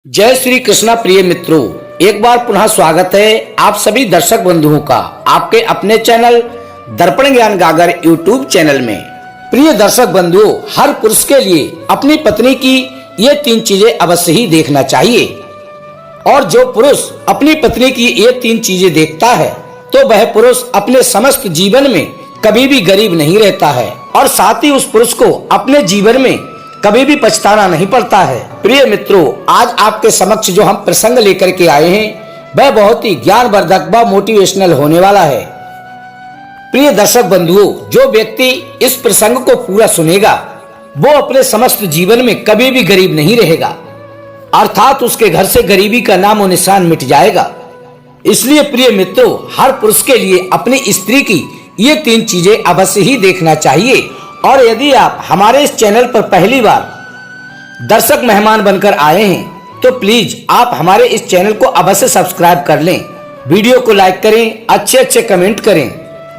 जय श्री कृष्णा। प्रिय मित्रों, एक बार पुनः स्वागत है आप सभी दर्शक बंधुओं का आपके अपने चैनल दर्पण ज्ञान गागर यूट्यूब चैनल में। प्रिय दर्शक बंधुओं, हर पुरुष के लिए अपनी पत्नी की ये 3 चीजें अवश्य ही देखना चाहिए। और जो पुरुष अपनी पत्नी की ये 3 चीजें देखता है तो वह पुरुष अपने समस्त जीवन में कभी भी गरीब नहीं रहता है और साथ ही उस पुरुष को अपने जीवन में कभी भी पछताना नहीं पड़ता है। प्रिय मित्रों, आज आपके समक्ष जो हम प्रसंग लेकर के आए हैं वह बहुत ही ज्ञानवर्धक व मोटिवेशनल होने वाला है। प्रिय दर्शक बंधुओं, जो व्यक्ति इस प्रसंग को पूरा सुनेगा वो अपने समस्त जीवन में कभी भी गरीब नहीं रहेगा, अर्थात उसके घर से गरीबी का नाम और निशान मिट जाएगा। इसलिए प्रिय मित्रों, हर पुरुष के लिए अपनी स्त्री की ये 3 चीजें अवश्य ही देखना चाहिए। और यदि आप हमारे इस चैनल पर पहली बार दर्शक मेहमान बनकर आए हैं तो प्लीज आप हमारे इस चैनल को अवश्य सब्सक्राइब कर लें, वीडियो को लाइक करें, अच्छे कमेंट करें,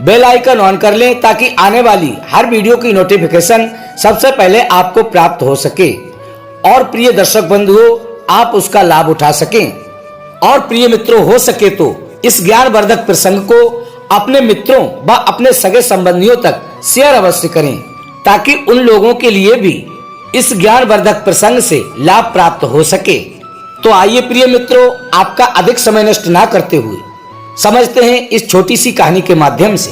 बेल आइकन ऑन कर लें ताकि आने वाली हर वीडियो की नोटिफिकेशन सबसे पहले आपको प्राप्त हो सके और प्रिय दर्शक बंधुओं आप उसका लाभ उठा सकें। और प्रिय मित्रों, हो सके तो इस ज्ञानवर्धक प्रसंग को अपने मित्रों व अपने सगे संबंधियों तक शेयर अवश्य करें ताकि उन लोगों के लिए भी इस ज्ञानवर्धक प्रसंग से लाभ प्राप्त हो सके। तो आइए प्रिय मित्रों, आपका अधिक समय नष्ट ना करते हुए समझते हैं इस छोटी सी कहानी के माध्यम से।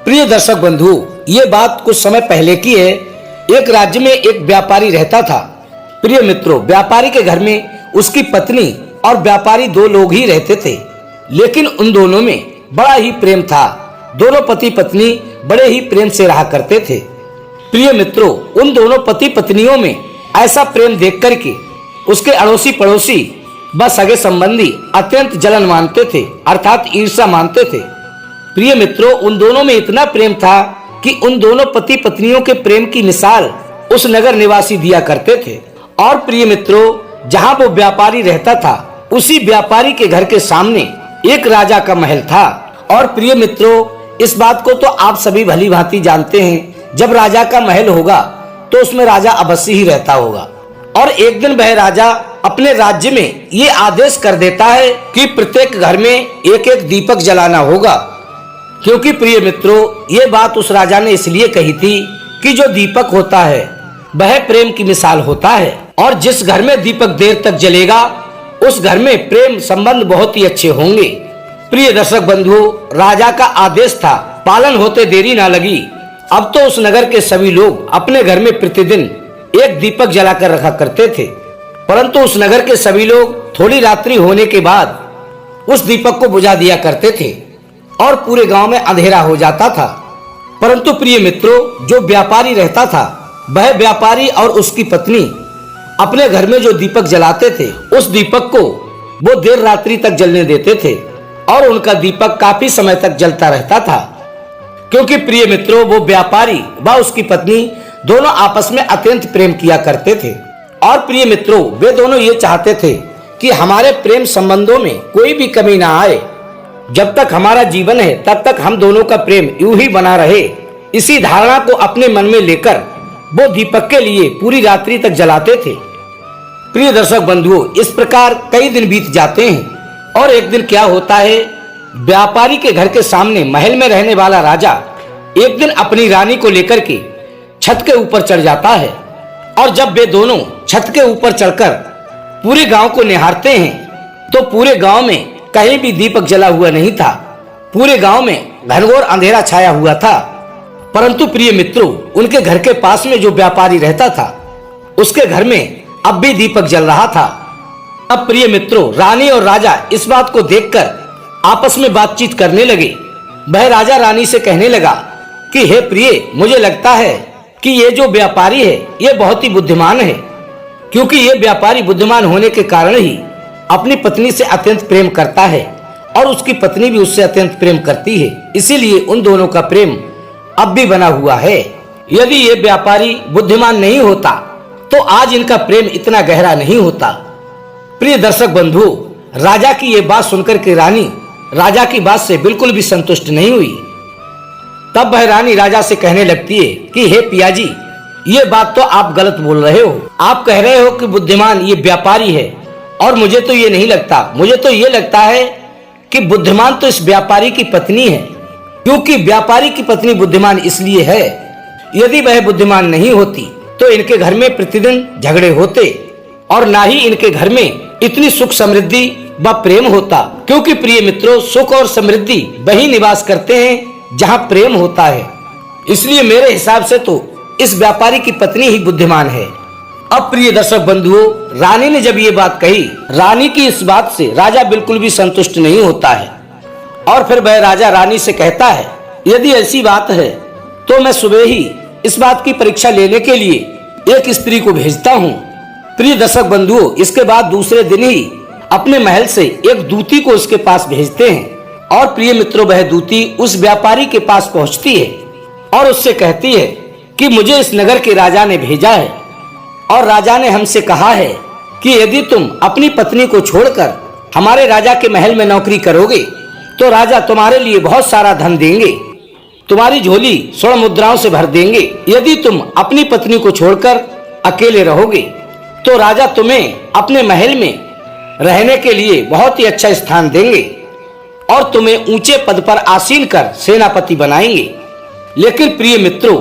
प्रिय दर्शक बंधुओं, ये बात कुछ समय पहले की है। एक राज्य में एक व्यापारी रहता था। प्रिय मित्रों, व्यापारी के घर में उसकी पत्नी और व्यापारी 2 लोग ही रहते थे, लेकिन उन दोनों में बड़ा ही प्रेम था। दोनों पति पत्नी बड़े ही प्रेम से रहा करते थे। प्रिय मित्रों, उन दोनों पति पत्नियों में ऐसा प्रेम देख करके उसके अड़ोसी पड़ोसी व सगे संबंधी अत्यंत जलन मानते थे, अर्थात ईर्ष्या मानते थे। प्रिय मित्रों, उन दोनों में इतना प्रेम था कि उन दोनों पति पत्नियों के प्रेम की मिसाल उस नगर निवासी दिया करते थे। और प्रिय मित्रों, जहाँ वो व्यापारी रहता था उसी व्यापारी के घर के सामने एक राजा का महल था। और प्रिय मित्रों, इस बात को तो आप सभी भली भांति जानते हैं, जब राजा का महल होगा तो उसमें राजा अवश्य ही रहता होगा। और एक दिन वह राजा अपने राज्य में ये आदेश कर देता है कि प्रत्येक घर में एक एक दीपक जलाना होगा, क्योंकि प्रिय मित्रों ये बात उस राजा ने इसलिए कही थी कि जो दीपक होता है वह प्रेम की मिसाल होता है और जिस घर में दीपक देर तक जलेगा उस घर में प्रेम संबंध बहुत ही अच्छे होंगे। प्रिय दर्शक बंधुओं, राजा का आदेश था, पालन होते देरी ना लगी। अब तो उस नगर के सभी लोग अपने घर में प्रतिदिन एक दीपक जलाकर रखा करते थे, परंतु उस नगर के सभी लोग थोड़ी रात्रि होने के बाद उस दीपक को बुझा दिया करते थे और पूरे गांव में अंधेरा हो जाता था। परंतु प्रिय मित्रों, जो व्यापारी रहता था वह व्यापारी और उसकी पत्नी अपने घर में जो दीपक जलाते थे उस दीपक को वो देर रात्रि तक जलने देते थे और उनका दीपक काफी समय तक जलता रहता था, क्योंकि प्रिय मित्रों वो व्यापारी व उसकी पत्नी दोनों आपस में अत्यंत प्रेम किया करते थे। और प्रिय मित्रों, वे दोनों ये चाहते थे कि हमारे प्रेम संबंधों में कोई भी कमी ना आए। जब तक हमारा जीवन है तब तक हम दोनों का प्रेम यूं ही बना रहे, इसी धारणा को अपने मन में लेकर वो दीपक के लिए पूरी रात्रि तक जलाते थे। प्रिय दर्शक बंधुओं, इस प्रकार कई दिन बीत जाते हैं और एक दिन क्या होता है, व्यापारी के घर के सामने महल में रहने वाला राजा एक दिन अपनी रानी को लेकर के छत के ऊपर चढ़ जाता है। और जब वे दोनों छत के ऊपर चढ़कर पूरे गांव को निहारते हैं तो पूरे गांव में कहीं भी दीपक जला हुआ नहीं था। पूरे गांव में घनघोर अंधेरा छाया हुआ था। परंतु प्रिय मित्रों, उनके घर के पास में जो व्यापारी रहता था उसके घर में अब भी दीपक जल रहा था। अब प्रिय मित्रों, रानी और राजा इस बात को देखकर आपस में बातचीत करने लगे। वह राजा रानी से कहने लगा कि हे प्रिय, मुझे लगता है कि ये जो व्यापारी है ये बहुत ही बुद्धिमान है, क्योंकि ये व्यापारी बुद्धिमान होने के कारण ही अपनी पत्नी से अत्यंत प्रेम करता है और उसकी पत्नी भी उससे अत्यंत प्रेम करती है, इसीलिए उन दोनों का प्रेम अब भी बना हुआ है। यदि ये व्यापारी बुद्धिमान नहीं होता तो आज इनका प्रेम इतना गहरा नहीं होता। प्रिय दर्शक बंधुओं, राजा की ये बात सुनकर के रानी राजा की बात से बिल्कुल भी संतुष्ट नहीं हुई। तब वह रानी राजा से कहने लगती है कि हे पियाजी, ये बात तो आप गलत बोल रहे हो। आप कह रहे हो कि बुद्धिमान ये व्यापारी है, और मुझे तो ये नहीं लगता, मुझे तो ये लगता है कि बुद्धिमान तो इस व्यापारी की पत्नी है, क्योंकि व्यापारी की पत्नी बुद्धिमान इसलिए है। यदि वह बुद्धिमान नहीं होती तो इनके घर में प्रतिदिन झगड़े होते और ना ही इनके घर में इतनी सुख समृद्धि व प्रेम होता, क्योंकि प्रिय मित्रों, सुख और समृद्धि वही निवास करते हैं जहाँ प्रेम होता है। इसलिए मेरे हिसाब से तो इस व्यापारी की पत्नी ही बुद्धिमान है। अब प्रिय दर्शक बंधुओं, रानी ने जब ये बात कही, रानी की इस बात से राजा बिल्कुल भी संतुष्ट नहीं होता है और फिर वह राजा रानी से कहता है, यदि ऐसी बात है तो मैं सुबह ही इस बात की परीक्षा लेने के लिए एक स्त्री को भेजता हूँ। प्रिय दर्शक बंधुओं, इसके बाद दूसरे दिन ही अपने महल से एक दूती को उसके पास भेजते हैं और प्रिय मित्रों, वह दूती उस व्यापारी के पास पहुंचती है और उससे कहती है कि मुझे इस नगर के राजा ने भेजा है और राजा ने हमसे कहा है कि यदि तुम अपनी पत्नी को छोड़कर हमारे राजा के महल में नौकरी करोगे तो राजा तुम्हारे लिए बहुत सारा धन देंगे, तुम्हारी झोली स्वर्ण मुद्राओं से भर देंगे। यदि तुम अपनी पत्नी को छोड़कर अकेले रहोगे तो राजा तुम्हें अपने महल में रहने के लिए बहुत ही अच्छा स्थान देंगे और तुम्हें ऊंचे पद पर आसीन कर सेनापति बनाएंगे। लेकिन प्रिय मित्रों,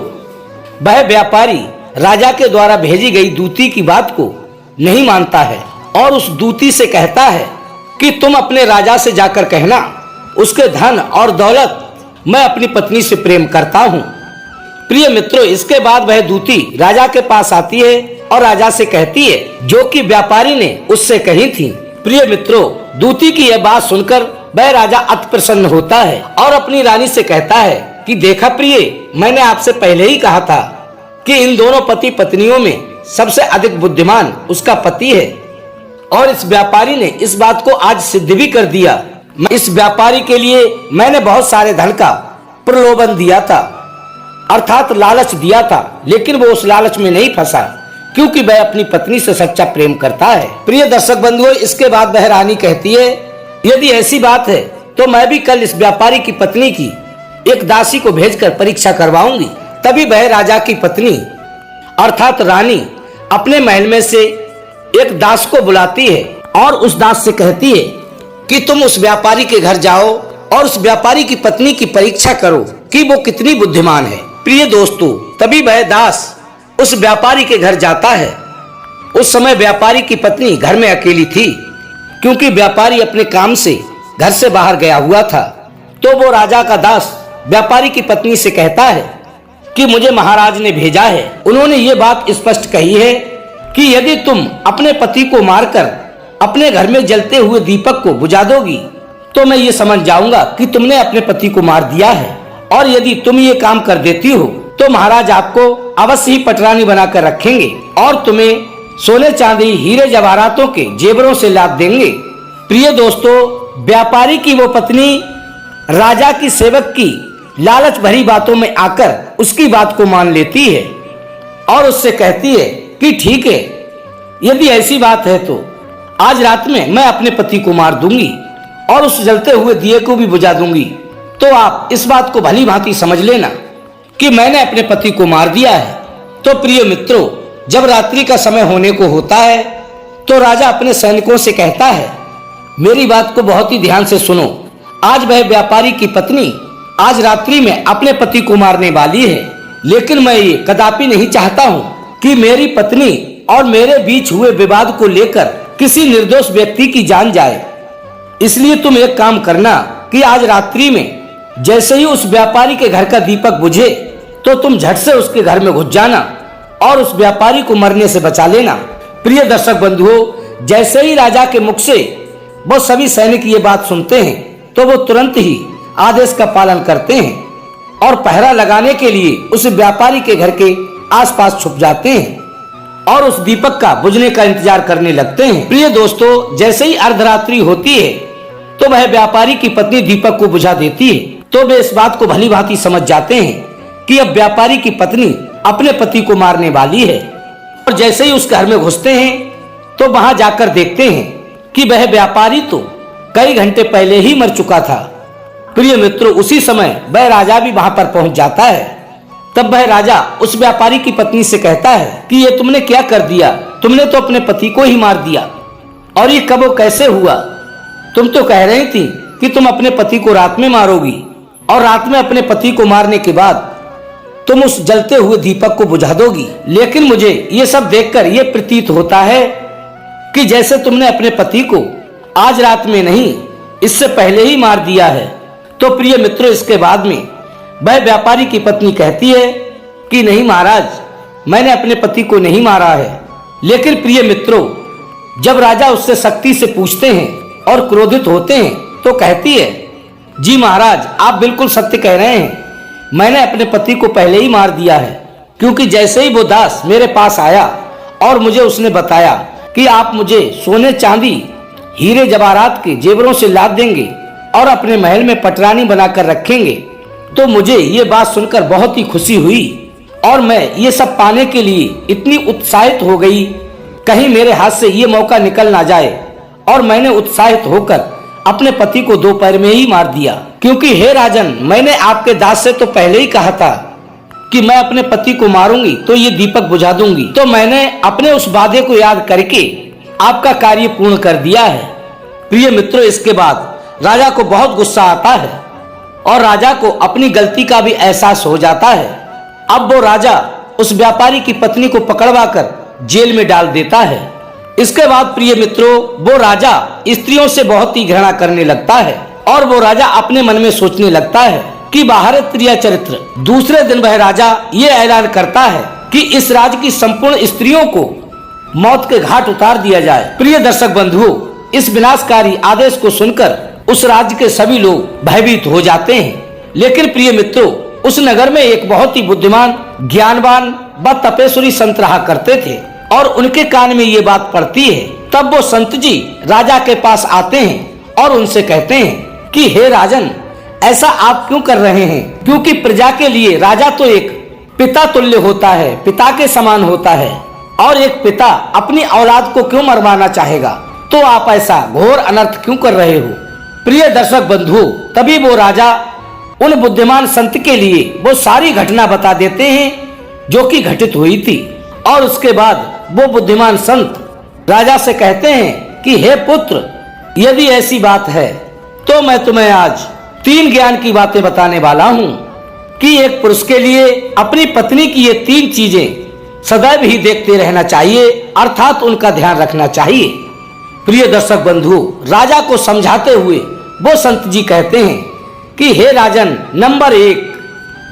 वह व्यापारी राजा के द्वारा भेजी गई दूती की बात को नहीं मानता है और उस दूती से कहता है कि तुम अपने राजा से जाकर कहना, उसके धन और दौलत मैं अपनी पत्नी से प्रेम करता हूँ। प्रिय मित्रों, इसके बाद वह दूती राजा के पास आती है और राजा से कहती है जो कि व्यापारी ने उससे कही थी। प्रिय मित्रों, दूती की यह बात सुनकर वह राजा अति प्रसन्न होता है और अपनी रानी से कहता है कि देखा प्रिय, मैंने आपसे पहले ही कहा था कि इन दोनों पति पत्नियों में सबसे अधिक बुद्धिमान उसका पति है और इस व्यापारी ने इस बात को आज सिद्ध भी कर दिया। इस व्यापारी के लिए मैंने बहुत सारे धन का प्रलोभन दिया था, अर्थात लालच दिया था, लेकिन वो उस लालच में नहीं फंसा क्योंकि वह अपनी पत्नी से सच्चा प्रेम करता है। प्रिय दर्शक बंधुओं, इसके बाद वह रानी कहती है, यदि ऐसी बात है तो मैं भी कल इस व्यापारी की पत्नी की एक दासी को भेजकर परीक्षा करवाऊंगी। तभी वह राजा की पत्नी अर्थात रानी अपने महल में से एक दास को बुलाती है और उस दास से कहती है कि तुम उस व्यापारी के घर जाओ और उस व्यापारी की पत्नी की परीक्षा करो कि वो कितनी बुद्धिमान है। प्रिय दोस्तों, तभी वह दास उस व्यापारी के घर जाता है। उस समय व्यापारी की पत्नी घर में अकेली थी क्योंकि व्यापारी अपने काम से घर से बाहर गया हुआ था। तो वो राजा का दास व्यापारी की पत्नी से कहता है कि मुझे महाराज ने भेजा है, उन्होंने ये बात स्पष्ट कही है कि यदि तुम अपने पति को मारकर अपने घर में जलते हुए दीपक को बुझा दोगी तो मैं ये समझ जाऊंगा कि तुमने अपने पति को मार दिया है, और यदि तुम ये काम कर देती हो तो महाराज आपको अवश्य ही पटरानी बनाकर रखेंगे और तुम्हें सोने चांदी हीरे जवाहरातों के जेवरों से लाद देंगे। प्रिय दोस्तों, व्यापारी की वो पत्नी राजा की सेवक की लालच भरी बातों में आकर उसकी बात को मान लेती है और उससे कहती है कि ठीक है, यदि ऐसी बात है तो आज रात में मैं अपने पति को मार दूंगी और उस जलते हुए दिए को भी बुझा दूंगी। तो आप इस बात को भली भांति समझ लेना कि मैंने अपने पति को मार दिया है। तो प्रिय मित्रों, जब रात्रि का समय होने को होता है तो राजा अपने सैनिकों से कहता है, मेरी बात को बहुत ही ध्यान से सुनो। आज वह व्यापारी की पत्नी आज रात्रि में अपने पति को मारने वाली है, लेकिन मैं ये कदापि नहीं चाहता हूँ कि मेरी पत्नी और मेरे बीच हुए विवाद को लेकर किसी निर्दोष व्यक्ति की जान जाए। इसलिए तुम एक काम करना कि आज रात्रि में जैसे ही उस व्यापारी के घर का दीपक बुझे तो तुम झट से उसके घर में घुस जाना और उस व्यापारी को मरने से बचा लेना। प्रिय दर्शक बंधुओं, जैसे ही राजा के मुख से वो सभी सैनिक ये बात सुनते हैं तो वो तुरंत ही आदेश का पालन करते हैं और पहरा लगाने के लिए उस व्यापारी के घर के आसपास छुप जाते हैं और उस दीपक का बुझने का इंतजार करने लगते हैं। प्रिय दोस्तों, जैसे ही अर्धरात्रि होती है तो वह व्यापारी की पत्नी दीपक को बुझा देती है। तो वे इस बात को भली भांति समझ जाते हैं कि अब व्यापारी की पत्नी अपने पति को मारने वाली है, और जैसे ही उस घर में घुसते हैं तो वहां जाकर देखते हैं कि वह व्यापारी तो कई घंटे पहले ही मर चुका था। प्रिय मित्रों, उसी समय वह राजा भी वहां पर पहुंच जाता है। तब वह राजा उस व्यापारी की पत्नी से कहता है कि ये तुमने क्या कर दिया, तुमने तो अपने पति को ही मार दिया। और ये कब और कैसे हुआ? तुम तो कह रही थी कि तुम अपने पति को रात में मारोगी और रात में अपने पति को मारने के बाद तुम उस जलते हुए दीपक को बुझा दोगी। लेकिन मुझे ये सब देखकर ये प्रतीत होता है कि जैसे तुमने अपने पति को आज रात में नहीं, इससे पहले ही मार दिया है। तो प्रिय मित्रों, इसके बाद में वह व्यापारी की पत्नी कहती है कि नहीं महाराज, मैंने अपने पति को नहीं मारा है। लेकिन प्रिय मित्रों, जब राजा उससे सख्ती से पूछते हैं और क्रोधित होते हैं तो कहती है, जी महाराज, आप बिल्कुल सत्य कह रहे हैं, मैंने अपने पति को पहले ही मार दिया है। क्योंकि जैसे ही वो दास मेरे पास आया और मुझे उसने बताया कि आप मुझे सोने चांदी हीरे जवाहरात के जेवरों से लाद देंगे और अपने महल में पटरानी बनाकर रखेंगे, तो मुझे ये बात सुनकर बहुत ही खुशी हुई और मैं ये सब पाने के लिए इतनी उत्साहित हो गई, कहीं मेरे हाथ से ये मौका निकल ना जाए। और मैंने उत्साहित होकर अपने पति को दोपहर में ही मार दिया। क्योंकि हे राजन, मैंने आपके दास से तो पहले ही कहा था कि मैं अपने पति को मारूंगी तो ये दीपक बुझा दूंगी। तो मैंने अपने उस वादे को याद करके आपका कार्य पूर्ण कर दिया है। प्रिय मित्रों, इसके बाद राजा को बहुत गुस्सा आता है और राजा को अपनी गलती का भी एहसास हो जाता है। अब वो राजा उस व्यापारी की पत्नी को पकड़वाकर जेल में डाल देता है। इसके बाद प्रिय मित्रों, वो राजा स्त्रियों से बहुत ही घृणा करने लगता है और वो राजा अपने मन में सोचने लगता है कि भारत प्रिय चरित्र। दूसरे दिन वह राजा ये ऐलान करता है कि इस राज्य की संपूर्ण स्त्रियों को मौत के घाट उतार दिया जाए। प्रिय दर्शक बंधुओं, इस विनाशकारी आदेश को सुनकर उस राज्य के सभी लोग भयभीत हो जाते हैं। लेकिन प्रिय मित्रों, उस नगर में एक बहुत ही बुद्धिमान, ज्ञानवान व तपेश्वरी संत रहा करते थे और उनके कान में ये बात पड़ती है। तब वो संत जी राजा के पास आते हैं और उनसे कहते हैं कि हे राजन, ऐसा आप क्यों कर रहे हैं? क्योंकि प्रजा के लिए राजा तो एक पिता तुल्य होता है, पिता के समान होता है, और एक पिता अपनी औलाद को क्यों मरवाना चाहेगा? तो आप ऐसा घोर अनर्थ क्यों कर रहे हो? प्रिय दर्शक बंधुओं, तभी वो राजा उन बुद्धिमान संत के लिए वो सारी घटना बता देते हैं जो कि घटित हुई थी। और उसके बाद वो बुद्धिमान संत राजा से कहते हैं कि हे पुत्र, यदि ऐसी बात है तो मैं तुम्हें आज 3 ज्ञान की बातें बताने वाला हूँ कि एक पुरुष के लिए अपनी पत्नी की ये 3 चीजें सदैव ही देखते रहना चाहिए, अर्थात उनका ध्यान रखना चाहिए। प्रिय दर्शक बंधु, राजा को समझाते हुए वो संत जी कहते हैं कि हे राजन, नंबर 1,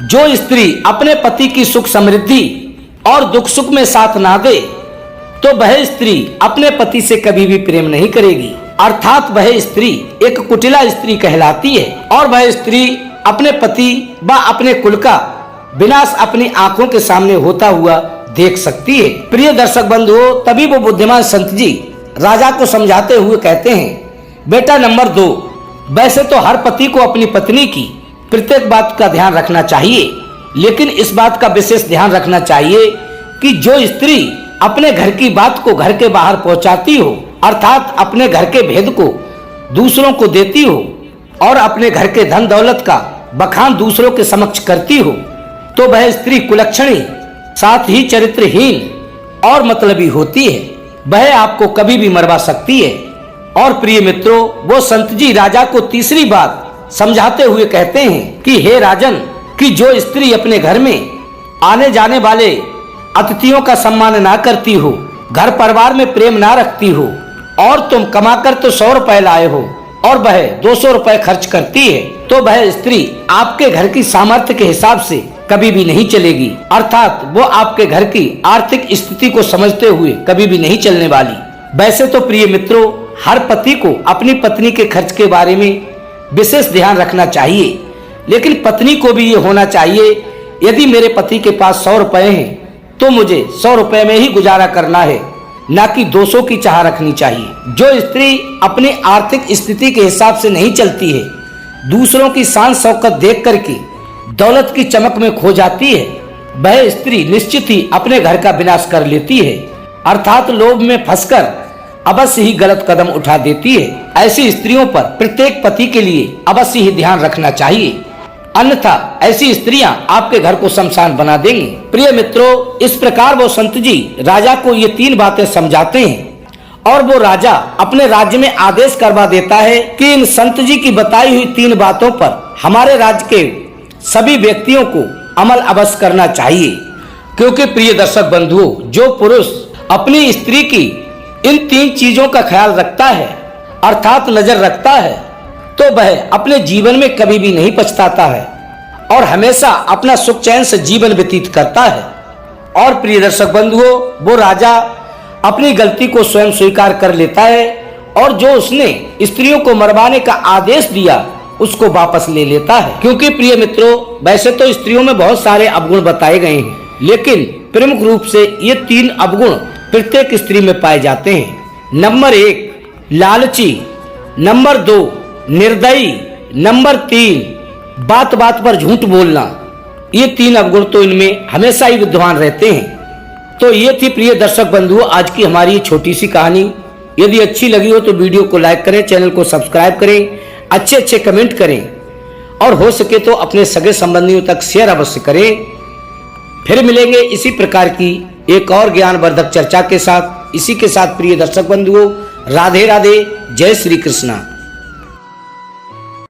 जो स्त्री अपने पति की सुख समृद्धि और दुख सुख में साथ ना दे तो वह स्त्री अपने पति से कभी भी प्रेम नहीं करेगी, अर्थात वह स्त्री एक कुटिला स्त्री कहलाती है और वह स्त्री अपने पति व अपने कुल का विनाश अपनी आंखों के सामने होता हुआ देख सकती है। प्रिय दर्शक बंधुओं, तभी वो बुद्धिमान संत जी राजा को समझाते हुए कहते हैं, बेटा नंबर 2, वैसे तो हर पति को अपनी पत्नी की प्रत्येक बात का ध्यान रखना चाहिए, लेकिन इस बात का विशेष ध्यान रखना चाहिए कि जो स्त्री अपने घर की बात को घर के बाहर पहुंचाती हो, अर्थात अपने घर के भेद को दूसरों को देती हो और अपने घर के धन दौलत का बखान दूसरों के समक्ष करती हो, तो वह स्त्री कुलक्षणी, साथ ही चरित्रहीन और मतलबी होती है। वह आपको कभी भी मरवा सकती है। और प्रिय मित्रों, वो संत जी राजा को तीसरी बात समझाते हुए कहते हैं कि हे राजन, कि जो स्त्री अपने घर में आने जाने वाले अतिथियों का सम्मान ना करती हो, घर परिवार में प्रेम ना रखती हो, और तुम कमाकर तो 100 रुपए लाए हो और वह 200 रुपए खर्च करती है, तो वह स्त्री आपके घर की सामर्थ्य के हिसाब से कभी भी नहीं चलेगी, अर्थात वो आपके घर की आर्थिक स्थिति को समझते हुए कभी भी नहीं चलने वाली। वैसे तो प्रिय मित्रों, हर पति को अपनी पत्नी के खर्च के बारे में विशेष ध्यान रखना चाहिए, लेकिन पत्नी को भी ये होना चाहिए, यदि मेरे पति के पास 100 रुपए हैं तो मुझे 100 रुपए में ही गुजारा करना है, ना कि 200 की चाह रखनी चाहिए। जो स्त्री अपनी आर्थिक स्थिति के हिसाब से नहीं चलती है, दूसरों की शान शौकत देख करके दौलत की चमक में खो जाती है, वह स्त्री निश्चित ही अपने घर का विनाश कर लेती है, अर्थात लोभ में फंसकर अवश्य ही गलत कदम उठा देती है। ऐसी स्त्रियों पर प्रत्येक पति के लिए अवश्य ही ध्यान रखना चाहिए, अन्यथा ऐसी स्त्रियां आपके घर को शमशान बना देंगी। प्रिय मित्रों, इस प्रकार वो संत जी राजा को ये 3 बातें समझाते हैं और वो राजा अपने राज्य में आदेश करवा देता है कि इन संत जी की बताई हुई 3 बातों पर हमारे राज्य के सभी व्यक्तियों को अमल अवश्य करना चाहिए। क्योंकि प्रिय दर्शक बंधुओं, जो पुरुष अपनी स्त्री की इन 3 चीजों का ख्याल रखता है अर्थात नजर रखता है, तो वह अपने जीवन में कभी भी नहीं पछताता है और हमेशा अपना सुख चैन से जीवन व्यतीत करता है। और प्रिय दर्शक बंधुओं, वो राजा अपनी गलती को स्वयं स्वीकार कर लेता है और जो उसने स्त्रियों को मरवाने का आदेश दिया उसको वापस ले लेता है। क्योंकि प्रिय मित्रों, वैसे तो स्त्रियों में बहुत सारे अवगुण बताए गए हैं, लेकिन प्रमुख रूप से ये 3 अवगुण प्रत्येक स्त्री में पाए जाते हैं। नंबर 1 लालची, नंबर 2 निर्दयी, नंबर 3 बात बात पर झूठ बोलना। ये 3 अवगुण तो इनमें हमेशा ही विद्यमान रहते हैं। तो ये थी प्रिय दर्शक बंधुओं आज की हमारी छोटी सी कहानी। यदि अच्छी लगी हो तो वीडियो को लाइक करें, चैनल को सब्सक्राइब करें, अच्छे कमेंट करें और हो सके तो अपने सगे संबंधियों तक शेयर अवश्य करें। फिर मिलेंगे इसी प्रकार की एक और ज्ञानवर्धक चर्चा के साथ। इसी के साथ प्रिय दर्शक बंधुओं, राधे राधे, जय श्री कृष्णा।